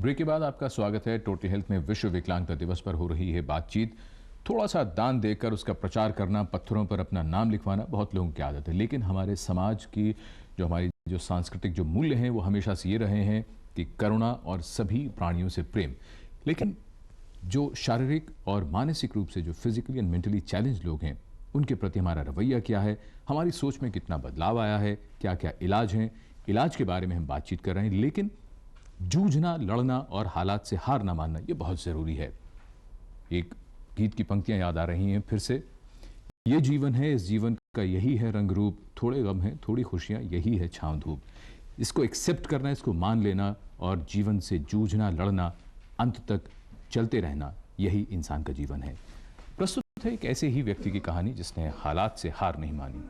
Break के बाद आपका स्वागत है। टोटल हेल्थ में विश्व विकलांगता दिवस पर हो रही है बातचीत। थोड़ा सा दान देकर उसका प्रचार करना, पत्थरों पर अपना नाम लिखवाना बहुत लोगों की आदत है, लेकिन हमारे समाज की हमारी सांस्कृतिक मूल्य हैं वो हमेशा से ये रहे हैं कि करुणा और सभी प्राणियों से प्रेम। लेकिन जो शारीरिक और मानसिक रूप से जो फिजिकली एंड मेंटली चैलेंज लोग हैं, उनके प्रति हमारा रवैया क्या है, हमारी सोच में कितना बदलाव आया है, क्या क्या इलाज हैं, इलाज के बारे में हम बातचीत कर रहे हैं। लेकिन जूझना, लड़ना और हालात से हार ना मानना ये बहुत ज़रूरी है। एक गीत की पंक्तियां याद आ रही हैं फिर से, ये जीवन है, इस जीवन का यही है रंग रूप, थोड़े गम हैं थोड़ी खुशियां, यही है छांव धूप। इसको एक्सेप्ट करना, इसको मान लेना और जीवन से जूझना, लड़ना, अंत तक चलते रहना, यही इंसान का जीवन है। प्रस्तुत है एक ऐसे ही व्यक्ति की कहानी जिसने हालात से हार नहीं मानी।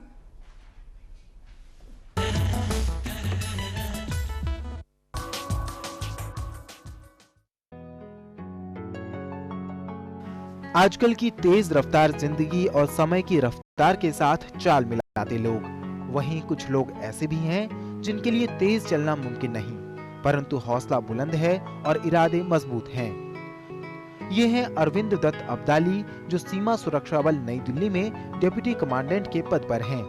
आजकल की तेज रफ्तार जिंदगी और समय की रफ्तार के साथ चाल मिलाते लोग, वहीं कुछ लोग ऐसे भी हैं जिनके लिए तेज चलना मुमकिन नहीं, परंतु हौसला बुलंद है और इरादे मजबूत हैं। ये हैं अरविंद दत्त अब्दाली, जो सीमा सुरक्षा बल नई दिल्ली में डिप्टी कमांडेंट के पद पर हैं।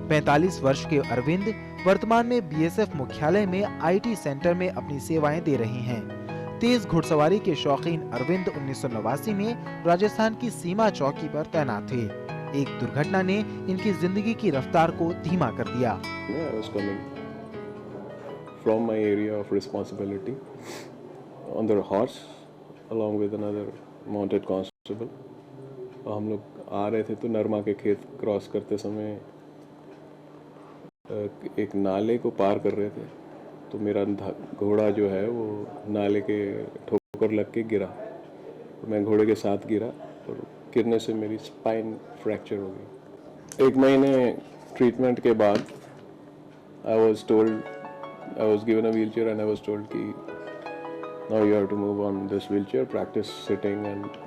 45 वर्ष के अरविंद वर्तमान में बीएसएफ मुख्यालय में आईटी सेंटर में अपनी सेवाएं दे रहे हैं। तेज घुड़सवारी के शौकीन अरविंद 1989 में राजस्थान की सीमा चौकी पर तैनात थे। एक दुर्घटना ने इनकी जिंदगी की रफ्तार को धीमा कर दिया। I was coming from my area of responsibility on the horse along with another mounted constable. हम लोग आ रहे थे तो नरमा के खेत क्रॉस करते समय एक नाले को पार कर रहे थे, तो मेरा घोड़ा जो है वो नाले के ठोकर लग के गिरा। तो मैं घोड़े के साथ गिरा और गिरने से मेरी स्पाइन फ्रैक्चर हो गई। 1 महीने ट्रीटमेंट के बाद I was given a wheelchair and I was told कि now you have to move on this wheelchair, practice sitting, and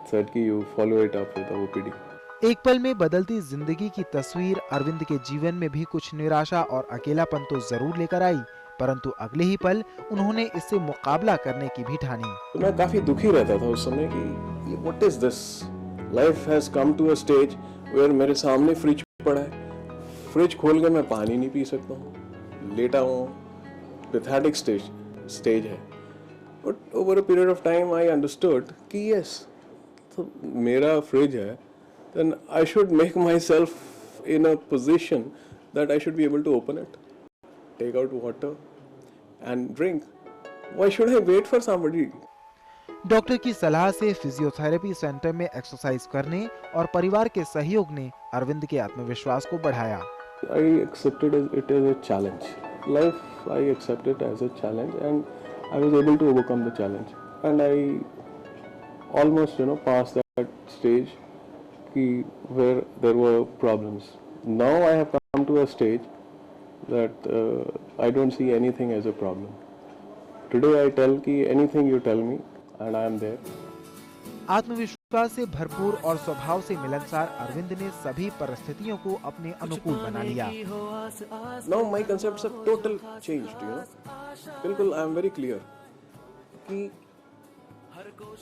said कि you follow it up with OPD. एक पल में बदलती जिंदगी की तस्वीर अरविंद के जीवन में भी कुछ निराशा और अकेलापन तो जरूर लेकर आई, परंतु अगले ही पल उन्होंने इससे मुकाबला करने की भी ठानी। तो मैं काफी दुखी रहता था उस समय कि what is this, life has come to a stage where मेरे सामने फ्रिज पड़ा है, फ्रिज खोल कर मैं पानी नहीं पी सकता हूँ, लेटा हूँ, पैथेटिक स्टेज है। But over a period of time I understood कि यस, तो मेरा फ्रिज है, then I should make myself in a position that I should be able to open it, take out water and drink. Why should I wait for somebody? Doctor की सलाह से physiotherapy centre में exercise करने और परिवार के सहयोग ने अरविंद के आत्मविश्वास को बढ़ाया। I accepted it as a challenge. Life, I accept it as a challenge and I was able to overcome the challenge. And I almost, passed that stage where there were problems. Now I have come to a stage that I don't see anything as a problem. Today I tell कि anything you tell me and I am there. आत्मविश्वास से भरपूर और स्वभाव से मिलनसार अरविंद ने सभी परिस्थितियों को अपने अनुकूल बना लिया। Now my concepts have total changed, बिल्कुल I am very clear कि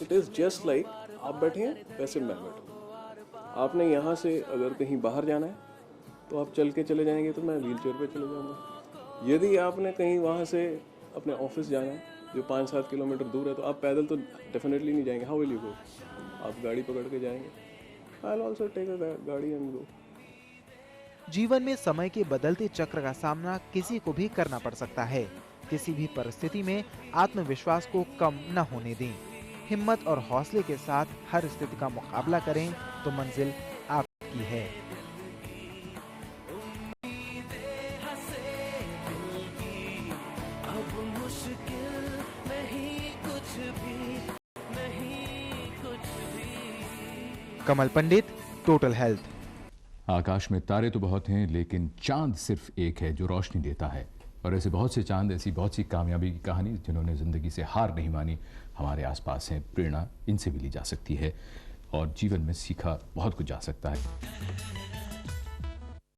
it is just like आप बैठे हैं वैसे मैं बैठूं। आपने यहाँ से अगर कहीं बाहर जाना है तो आप चल के चले जाएंगे, तो मैं व्हीलचेयर पे चले जाऊँगा। यदि आपने कहीं वहाँ से अपने ऑफिस जाना है जो 5-7 किलोमीटर दूर है, तो आप पैदल तो डेफिनेटली नहीं जाएंगे। How will you go? आप गाड़ी पकड़ के जाएंगे। I will also take a गाड़ी एंड गो। जीवन में समय के बदलते चक्र का सामना किसी को भी करना पड़ सकता है। किसी भी परिस्थिति में आत्मविश्वास को कम न होने दें। हिम्मत और हौसले के साथ हर स्थिति का मुकाबला करें तो मंजिल आपकी है। कमल पंडित, टोटल हेल्थ। आकाश में तारे तो बहुत हैं, लेकिन चांद सिर्फ एक है जो रोशनी देता है। और ऐसे बहुत से चांद, ऐसी बहुत सी कामयाबी की कहानी जिन्होंने ज़िंदगी से हार नहीं मानी, हमारे आसपास हैं। प्रेरणा इनसे भी ली जा सकती है और जीवन में सीखा बहुत कुछ जा सकता है।